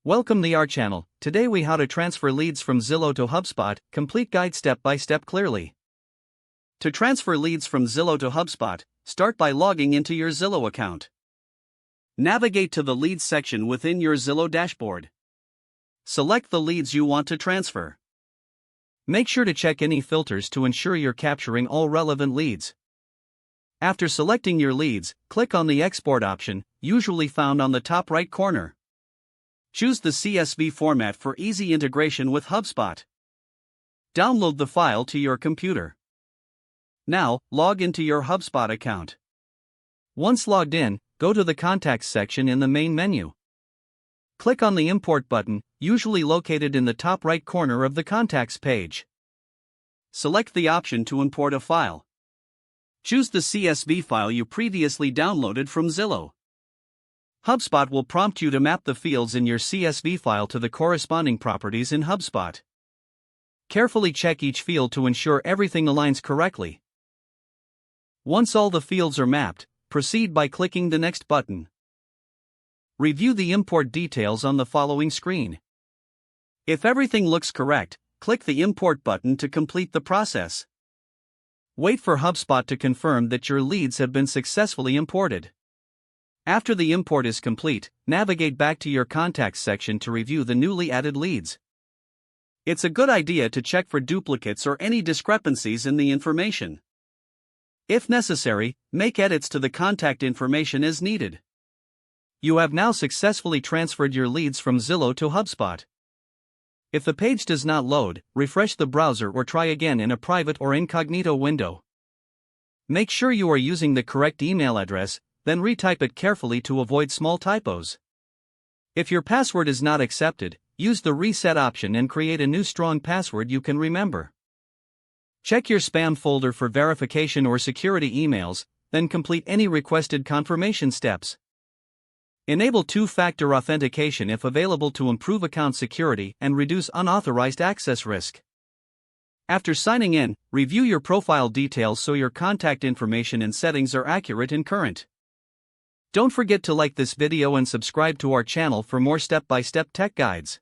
Welcome to our channel. Today we how to transfer leads from Zillow to HubSpot, complete guide step by step clearly. To transfer leads from Zillow to HubSpot, start by logging into your Zillow account. Navigate to the leads section within your Zillow dashboard. Select the leads you want to transfer. Make sure to check any filters to ensure you're capturing all relevant leads. After selecting your leads, click on the export option, usually found on the top right corner. Choose the CSV format for easy integration with HubSpot. Download the file to your computer. Now, log into your HubSpot account. Once logged in, go to the Contacts section in the main menu. Click on the Import button, usually located in the top right corner of the Contacts page. Select the option to import a file. Choose the CSV file you previously downloaded from Zillow. HubSpot will prompt you to map the fields in your CSV file to the corresponding properties in HubSpot. Carefully check each field to ensure everything aligns correctly. Once all the fields are mapped, proceed by clicking the Next button. Review the import details on the following screen. If everything looks correct, click the Import button to complete the process. Wait for HubSpot to confirm that your leads have been successfully imported. After the import is complete, navigate back to your Contacts section to review the newly added leads. It's a good idea to check for duplicates or any discrepancies in the information. If necessary, make edits to the contact information as needed. You have now successfully transferred your leads from Zillow to HubSpot. If the page does not load, refresh the browser or try again in a private or incognito window. Make sure you are using the correct email address, then retype it carefully to avoid small typos. If your password is not accepted, use the reset option and create a new strong password you can remember. Check your spam folder for verification or security emails, then complete any requested confirmation steps. Enable two-factor authentication if available to improve account security and reduce unauthorized access risk. After signing in, review your profile details so your contact information and settings are accurate and current. Don't forget to like this video and subscribe to our channel for more step-by-step tech guides.